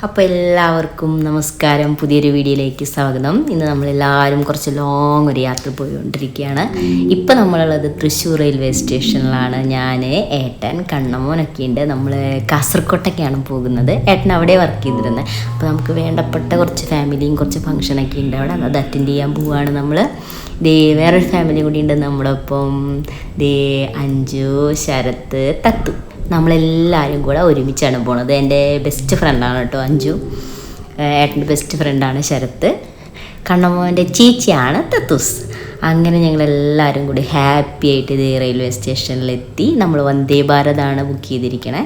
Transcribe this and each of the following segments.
അപ്പോൾ എല്ലാവർക്കും നമസ്കാരം. പുതിയൊരു വീഡിയോയിലേക്ക് സ്വാഗതം. ഇന്ന് നമ്മളെല്ലാവരും കുറച്ച് ലോങ് ഒരു യാത്ര പോയിക്കൊണ്ടിരിക്കുകയാണ്. ഇപ്പം നമ്മളുള്ളത് തൃശ്ശൂർ റെയിൽവേ സ്റ്റേഷനിലാണ്. ഞാൻ, ഏട്ടൻ, കണ്ണമോനൊക്കെ ഉണ്ട്. നമ്മൾ കാസർഗോട്ടൊക്കെയാണ് പോകുന്നത്. ഏട്ടൻ അവിടെ വർക്ക് ചെയ്തിരുന്നത്. അപ്പോൾ നമുക്ക് വേണ്ടപ്പെട്ട കുറച്ച് ഫാമിലിയും കുറച്ച് ഫംഗ്ഷനൊക്കെ ഉണ്ട് അവിടെ. അത് അറ്റൻഡ് ചെയ്യാൻ പോവുകയാണ് നമ്മൾ. വേറൊരു ഫാമിലി കൂടി ഉണ്ട് നമ്മുടെ ഒപ്പം. അഞ്ജു, ശരത്ത്, തത്തു, നമ്മളെല്ലാവരും കൂടെ ഒരുമിച്ചാണ് പോണത്. എൻ്റെ ബെസ്റ്റ് ഫ്രണ്ടാണ് കേട്ടോ അഞ്ജു. ഏട്ടൻ്റെ ബെസ്റ്റ് ഫ്രണ്ടാണ് ശരത്ത്. കണ്ണമ്മോൻ്റെ ചേച്ചിയാണ് തത്തൂസ്. അങ്ങനെ ഞങ്ങളെല്ലാവരും കൂടി ഹാപ്പി ആയിട്ട് റെയിൽവേ സ്റ്റേഷനിലെത്തി. നമ്മൾ വന്ദേ ഭാരതാണ് ബുക്ക് ചെയ്തിരിക്കണേ.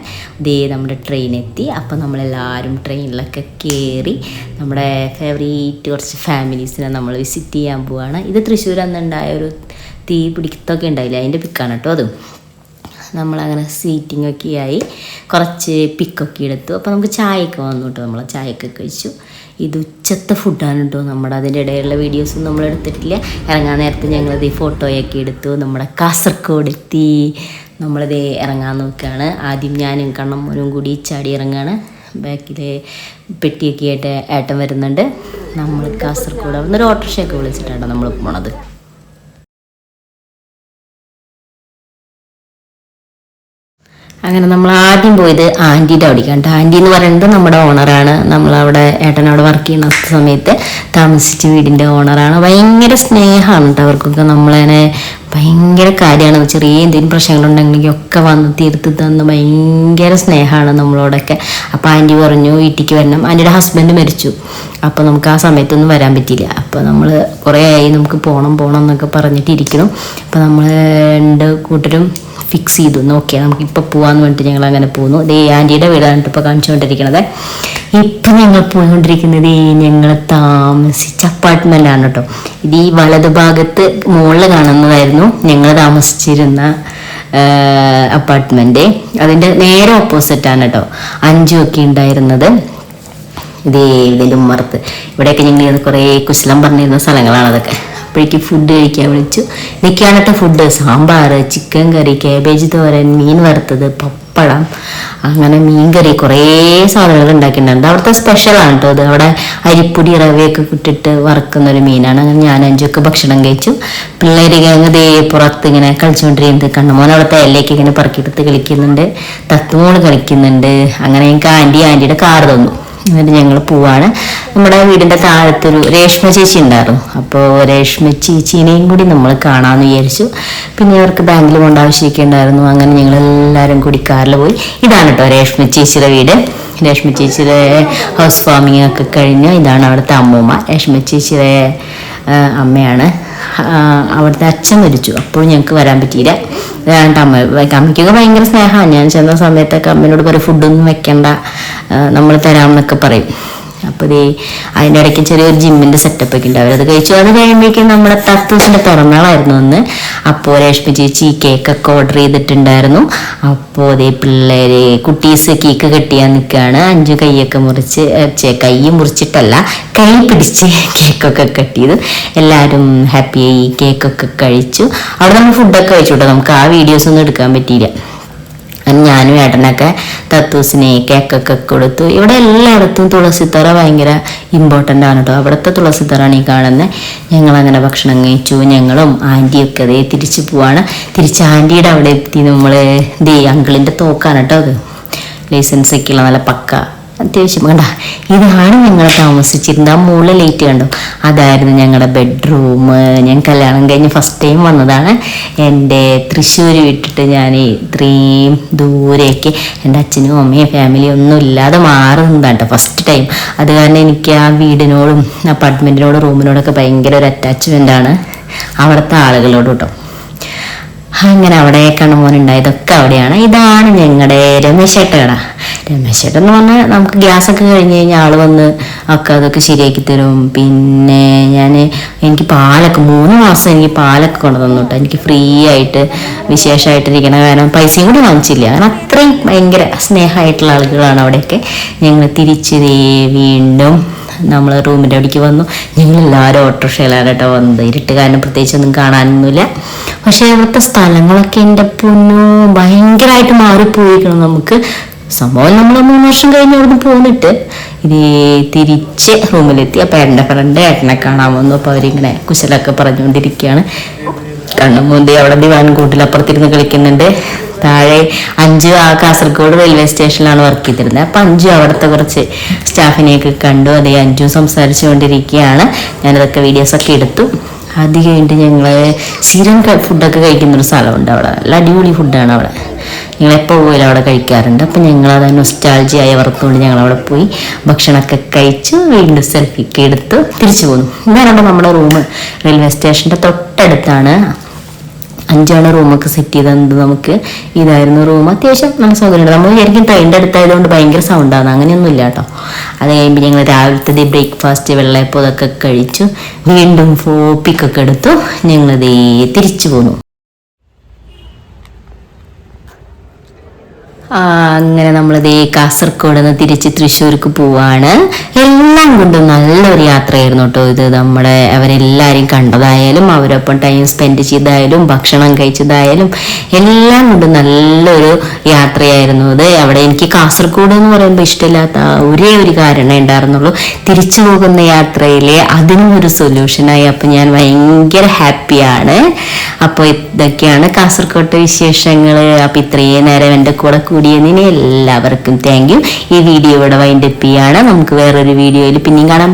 നമ്മുടെ ട്രെയിൻ എത്തി. അപ്പോൾ നമ്മളെല്ലാവരും ട്രെയിനിലൊക്കെ കയറി നമ്മുടെ ഫേവറേറ്റ് കുറച്ച് ഫാമിലീസിനെ നമ്മൾ വിസിറ്റ് ചെയ്യാൻ പോവുകയാണ്. ഇത് തൃശ്ശൂർ അന്നുണ്ടായ ഒരു തീ പിടിത്തൊക്കെ ഉണ്ടായില്ല, അതിൻ്റെ പിക്കാണ് കേട്ടോ അത്. നമ്മളങ്ങനെ സീറ്റിങ്ങൊക്കെ ആയി കുറച്ച് പിക്കൊക്കെ എടുത്തു. അപ്പോൾ നമുക്ക് ചായയൊക്കെ വന്നു കേട്ടോ. നമ്മൾ ചായയൊക്കെ കഴിച്ചു. ഇത് ഉച്ചത്തെ ഫുഡാണ് കേട്ടോ നമ്മുടെ. അതിൻ്റെ ഇടയിലുള്ള വീഡിയോസൊന്നും നമ്മൾ എടുത്തിട്ടില്ല. ഇറങ്ങാൻ നേരത്തെ ഞങ്ങളിത് ഫോട്ടോയൊക്കെ എടുത്തു. നമ്മുടെ കാസർഗോഡ് എത്തി. നമ്മളിത് ഇറങ്ങാൻ നോക്കുകയാണ്. ആദ്യം ഞാനും കണ്ണമ്മോനും കൂടി ചാടി ഇറങ്ങുകയാണ്. ബാക്കിൽ പെട്ടിയൊക്കെ ആയിട്ട് ഏട്ടൻ വരുന്നുണ്ട്. നമ്മൾ കാസർഗോഡ് അവിടെ നിന്ന് ഒരു ഓട്ടോറിക്ഷയൊക്കെ വിളിച്ചിട്ടാണ് നമ്മൾ പോണത്. അങ്ങനെ നമ്മൾ ആദ്യം പോയത് ആൻറ്റീൻ്റെ അവിടേക്കാണ്. ആൻറ്റി എന്ന് പറയുന്നത് നമ്മുടെ ഓണറാണ്. നമ്മളവിടെ ഏട്ടനവിടെ വർക്ക് ചെയ്യുന്ന സമയത്ത് താമസിച്ച വീടിൻ്റെ ഓണറാണ്. ഭയങ്കര സ്നേഹമാണ് കേട്ടോ അവർക്കൊക്കെ. നമ്മളതിനെ ഭയങ്കര കാര്യമാണ്. ചെറിയ എന്തെങ്കിലും പ്രശ്നങ്ങളുണ്ടെങ്കിൽ ഒക്കെ വന്ന് തീർത്ത് തന്ന് ഭയങ്കര സ്നേഹമാണ് നമ്മളോടൊക്കെ. അപ്പോൾ ആൻറ്റി പറഞ്ഞു വീട്ടിലേക്ക് വരണം. ആൻറ്റിയുടെ ഹസ്ബൻഡ് മരിച്ചു. അപ്പോൾ നമുക്ക് ആ സമയത്തൊന്നും വരാൻ പറ്റിയില്ല. അപ്പോൾ നമ്മൾ കുറേ ആയി നമുക്ക് പോകണം എന്നൊക്കെ പറഞ്ഞിട്ടിരിക്കണം. അപ്പോൾ നമ്മൾ രണ്ട് കൂട്ടരും ഫിക്സ് ചെയ്തു. നോക്കിയാൽ നമുക്കിപ്പോൾ പോകാമെന്ന് പറഞ്ഞിട്ട് ഞങ്ങൾ അങ്ങനെ പോകുന്നു. ആൻറ്റിയുടെ വീടാണ് ഇപ്പോൾ കാണിച്ചുകൊണ്ടിരിക്കുന്നത്. ഇപ്പം ഞങ്ങൾ പോയിക്കൊണ്ടിരിക്കുന്നത് ഞങ്ങൾ താമസിച്ച അപ്പാർട്ട്മെൻറ്റാണ് കേട്ടോ. ഇത് ഈ വലതു ഭാഗത്ത് മുകളിൽ കാണുന്നതായിരുന്നു ഞങ്ങൾ താമസിച്ചിരുന്ന അപ്പാർട്ട്മെൻറ്റ്. അതിൻ്റെ നേരെ ഓപ്പോസിറ്റാണ് കേട്ടോ അഞ്ചു ഒക്കെ ഉണ്ടായിരുന്നത്. ഇതിലും മറുത്ത് ഇവിടെയൊക്കെ ഞങ്ങൾ കുറേ കുശലം പറഞ്ഞിരുന്ന സ്ഥലങ്ങളാണ് അതൊക്കെ. അപ്പോഴേക്ക് ഫുഡ് കഴിക്കാൻ വിളിച്ചു. ഇതൊക്കെയാണ് കേട്ടോ ഫുഡ്: സാമ്പാർ, ചിക്കൻ കറി, കാബേജ് തോരൻ, മീൻ വറുത്തത്, പപ്പടം, അങ്ങനെ മീൻ കറി, കുറേ സാധനങ്ങൾ ഉണ്ടാക്കിയിട്ടുണ്ടായിരുന്നു. അവിടുത്തെ സ്പെഷ്യലാണ് കേട്ടോ അത്. അവിടെ അരിപ്പൊടി റവയൊക്കെ ഇട്ടിട്ട് വറുക്കുന്നൊരു മീനാണ്. അങ്ങനെ ഞാൻ അഞ്ചൊക്കെ ഭക്ഷണം കഴിച്ചു. പിള്ളേർ പുറത്ത് ഇങ്ങനെ കളിച്ചുകൊണ്ടിരിക്കുന്നത്. കണ്ണമോൻ അവിടുത്തെ എല്ലേക്ക് ഇങ്ങനെ പറക്കിയെടുത്ത് കളിക്കുന്നുണ്ട്. തത്തുമോള് കളിക്കുന്നുണ്ട്. അങ്ങനെ ഞങ്ങൾക്ക് ആൻറ്റിയുടെ കാർ തന്നു. എന്നിട്ട് ഞങ്ങൾ പോവാണ്. നമ്മുടെ വീടിൻ്റെ താഴത്തൊരു രേഷ്മ ചേച്ചി ഉണ്ടായിരുന്നു. അപ്പോൾ രേഷ്മ ചേച്ചീനെയും കൂടി നമ്മൾ കാണാമെന്ന് വിചാരിച്ചു. പിന്നെ അവർക്ക് ബാങ്കിൽ പോകേണ്ട ആവശ്യമൊക്കെ ഉണ്ടായിരുന്നു. അങ്ങനെ ഞങ്ങളെല്ലാവരും കൂടി കാറിൽ പോയി. ഇതാണ് കേട്ടോ രേഷ്മ ചേച്ചിയുടെ വീട്. രേഷ്മ ചേച്ചിയുടെ ഹൗസ് വാമിങ് ഒക്കെ കഴിഞ്ഞ് ഇതാണ് അവിടുത്തെ അമ്മൂമ്മ. രേഷ്മ ചേച്ചിയുടെ അമ്മയാണ്. അവിടുത്തെ അച്ഛൻ മരിച്ചു. അപ്പോൾ ഞങ്ങൾക്ക് വരാൻ പറ്റിയില്ല. അമ്മയ്ക്കൊക്കെ ഭയങ്കര സ്നേഹമാണ്. ഞാൻ ചെന്ന സമയത്തൊക്കെ അമ്മേനോട് പറയും ഫുഡൊന്നും വെക്കണ്ട, നമ്മൾ തരാമെന്നൊക്കെ പറയും. അപ്പോൾ അതിൻ്റെ ഇടയ്ക്ക് ചെറിയൊരു ജിമ്മിൻ്റെ സെറ്റപ്പൊക്കെ ഉണ്ട്. അവരത് കഴിച്ചു. അത് കഴിയുമ്പോഴേക്കും നമ്മുടെ തത്തൂസിൻ്റെ പിറന്നാളായിരുന്നു അന്ന്. അപ്പോൾ രേഷ്മ ചേച്ചി കേക്കൊക്കെ ഓർഡർ ചെയ്തിട്ടുണ്ടായിരുന്നു. അപ്പോൾ പിള്ളേർ കുട്ടീസ് കേക്ക് കെട്ടിയാൻ നിൽക്കുകയാണ്. അഞ്ചു കൈയൊക്കെ മുറിച്ച് കൈ മുറിച്ചിട്ടല്ല, കൈ പിടിച്ച് കേക്കൊക്കെ കട്ട് ചെയ്തു. എല്ലാവരും ഹാപ്പിയായി കേക്കൊക്കെ കഴിച്ചു. അവിടെ നമ്മൾ ഫുഡൊക്കെ കഴിച്ചു കേട്ടോ. നമുക്ക് ആ വീഡിയോസ് ഒന്നും എടുക്കാൻ പറ്റിയില്ല. ഞാനും ഏട്ടനൊക്കെ തത്തൂസിനെ കേക്കൊക്കെ കൊടുത്തു. ഇവിടെ എല്ലായിടത്തും തുളസിത്തറ ഭയങ്കര ഇമ്പോർട്ടൻ്റ് ആണ് കേട്ടോ. അവിടുത്തെ തുളസിത്തറാണ് ഈ കാണുന്നത്. ഞങ്ങളങ്ങനെ ഭക്ഷണം കഴിച്ചു. ഞങ്ങളും ആൻറ്റിയൊക്കെ തിരിച്ചു പോവാണ്. തിരിച്ച് ആൻറ്റിയുടെ അവിടെ എത്തി. നമ്മൾ അങ്കിളിൻ്റെ തോക്കാണ് കേട്ടോ അത്. ലൈസൻസ് ഒക്കെ ഉള്ള നല്ല പക്ക അത്യാവശ്യം കണ്ട. ഇതാണ് ഞങ്ങൾ താമസിച്ചിരുന്നത്. ആ മുകളിൽ ലൈറ്റ് കണ്ടോ, അതായിരുന്നു ഞങ്ങളുടെ ബെഡ്റൂം. ഞാൻ കല്യാണം കഴിഞ്ഞ് ഫസ്റ്റ് ടൈം വന്നതാണ്. എൻ്റെ തൃശ്ശൂർ വിട്ടിട്ട് ഞാൻ ഇത്രയും ദൂരേക്ക് എൻ്റെ അച്ഛനും അമ്മയും ഫാമിലിയും ഒന്നും ഇല്ലാതെ മാറി നിന്നതാണ് കേട്ടോ ഫസ്റ്റ് ടൈം. അത് കാരണം എനിക്ക് ആ വീടിനോടും അപ്പാർട്ട്മെൻറ്റിനോടും റൂമിനോടൊക്കെ ഭയങ്കര ഒരു അറ്റാച്ച്മെൻ്റാണ് അവിടുത്തെ ആളുകളോട് കേട്ടോ. അങ്ങനെ അവിടെ കണ്ണമോനുണ്ടായതൊക്കെ അവിടെയാണ്. ഇതാണ് ഞങ്ങളുടെ രമേശേട്ട കട. രമേശേട്ടൻ എന്ന് പറഞ്ഞാൽ നമുക്ക് ഗ്യാസൊക്കെ കഴിഞ്ഞ് കഴിഞ്ഞാൽ ആൾ വന്ന് ഒക്കെ അതൊക്കെ ശരിയാക്കി തരും. പിന്നെ എനിക്ക് പാലൊക്കെ 3 മാസം എനിക്ക് പാലൊക്കെ കൊണ്ടുതന്നു കേട്ടോ. എനിക്ക് ഫ്രീ ആയിട്ട് വിശേഷമായിട്ടിരിക്കണം. കാരണം പൈസയും കൂടി വാങ്ങിച്ചില്ല. കാരണം അത്രയും ഭയങ്കര സ്നേഹമായിട്ടുള്ള ആളുകളാണ് അവിടെയൊക്കെ. ഞങ്ങൾ തിരിച്ച് വീണ്ടും നമ്മൾ റൂമിൻ്റെ അവിടേക്ക് വന്നു. ഞങ്ങളെല്ലാവരും ഓട്ടോറിക്ഷയിലാണ് കേട്ടോ വന്നത്. ഇരുട്ട് കാരണം പ്രത്യേകിച്ചൊന്നും കാണാനൊന്നുമില്ല. പക്ഷേ അവിടുത്തെ സ്ഥലങ്ങളൊക്കെ എൻ്റെ പൊന്നോ ഭയങ്കരമായിട്ട് മാറിപ്പോയിരിക്കണം. നമുക്ക് സംഭവം നമ്മൾ 3 വർഷം കഴിഞ്ഞ് അവിടുന്ന് പോന്നിട്ട് ഇത് തിരിച്ച് റൂമിലെത്തി. അപ്പൊ എൻ്റെ ഫ്രണ്ട് ഏട്ടനെ കാണാൻ വന്നു. അപ്പൊ അവരിങ്ങനെ കുശലൊക്കെ പറഞ്ഞുകൊണ്ടിരിക്കുകയാണ്. കണ്ണുമൂന്തി അവിടെ ദിവാൻ കൂട്ടിലപ്പുറത്തിരുന്ന് കളിക്കുന്നുണ്ട്. താഴെ അഞ്ചു കാസർഗോഡ് റെയിൽവേ സ്റ്റേഷനിലാണ് വർക്ക് ചെയ്തിരുന്നത്. അപ്പൊ അഞ്ചു അവിടുത്തെ കുറച്ച് സ്റ്റാഫിനെയൊക്കെ കണ്ടു. അതേ അഞ്ചു സംസാരിച്ചുകൊണ്ടിരിക്കുകയാണ്. ഞാനതൊക്കെ വീഡിയോസൊക്കെ എടുത്തു. അത് കഴിഞ്ഞിട്ട് ഞങ്ങള് സ്ഥിരം ഫുഡൊക്കെ കഴിക്കുന്നൊരു സ്ഥലമുണ്ട് അവിടെ. നല്ല അടിപൊളി ഫുഡാണ് അവിടെ. ഞങ്ങളെപ്പോൾ പോയാലും അവിടെ കഴിക്കാറുണ്ട്. അപ്പം ഞങ്ങളത് നൊസ്റ്റാൾജിയായി ഓർത്തുകൊണ്ട് ഞങ്ങളവിടെ പോയി ഭക്ഷണമൊക്കെ കഴിച്ചു. വീണ്ടും സെൽഫിയൊക്കെ എടുത്ത് തിരിച്ചു പോന്നു. ഇതാണ് നമ്മുടെ റൂം. റെയിൽവേ സ്റ്റേഷൻ്റെ തൊട്ടടുത്താണ്. 5 റൂമൊക്കെ സെറ്റ് ചെയ്തത് നമുക്ക്. ഇതായിരുന്നു റൂം. അത്യാവശ്യം നല്ല സൗകര്യമുണ്ട്. നമ്മൾ വിചാരിക്കും ട്രെയിനിൻ്റെ അടുത്തായതുകൊണ്ട് ഭയങ്കര സൗണ്ടാണ്. അങ്ങനെയൊന്നും ഇല്ല കേട്ടോ. അത് കഴിയുമ്പോൾ ഞങ്ങൾ രാവിലത്തെ ബ്രേക്ക്ഫാസ്റ്റ് വെള്ളയപ്പം അതൊക്കെ കഴിച്ചു. വീണ്ടും പിക്കൊക്കെ എടുത്തു. ഞങ്ങളതേ തിരിച്ചു പോന്നു. അങ്ങനെ നമ്മളിതേ കാസർഗോഡ് നിന്ന് തിരിച്ച് തൃശ്ശൂർക്ക് പോവാണ്. എല്ലാം കൊണ്ടും നല്ലൊരു യാത്രയായിരുന്നു കേട്ടോ ഇത്. അവരെല്ലാവരും കണ്ടതായാലും അവരൊപ്പം ടൈം സ്പെൻഡ് ചെയ്തായാലും ഭക്ഷണം കഴിച്ചതായാലും എല്ലാം കൊണ്ടും നല്ലൊരു യാത്രയായിരുന്നു ഇത്. അവിടെ എനിക്ക് കാസർഗോഡ് എന്ന് പറയുമ്പോൾ ഇഷ്ടമില്ലാത്ത ഒരേ ഒരു കാരണമേ ഉണ്ടായിരുന്നുള്ളൂ. തിരിച്ചു പോകുന്ന യാത്രയിലെ അതിനും ഒരു സൊല്യൂഷനായി. അപ്പം ഞാൻ ഭയങ്കര ഹാപ്പിയാണ്. അപ്പോൾ ഇതൊക്കെയാണ് കാസർഗോഡ് വിശേഷങ്ങൾ. അപ്പം ഇത്രയും നേരം എൻ്റെ കൂടെ കൂടിയതിന് എല്ലാവർക്കും താങ്ക് യു. ഈ വീഡിയോ ഇവിടെ വൈൻഡപ്പ് ചെയ്യാണ്. നമുക്ക് വേറൊരു വീഡിയോയിൽ പിന്നെയും കാണാം.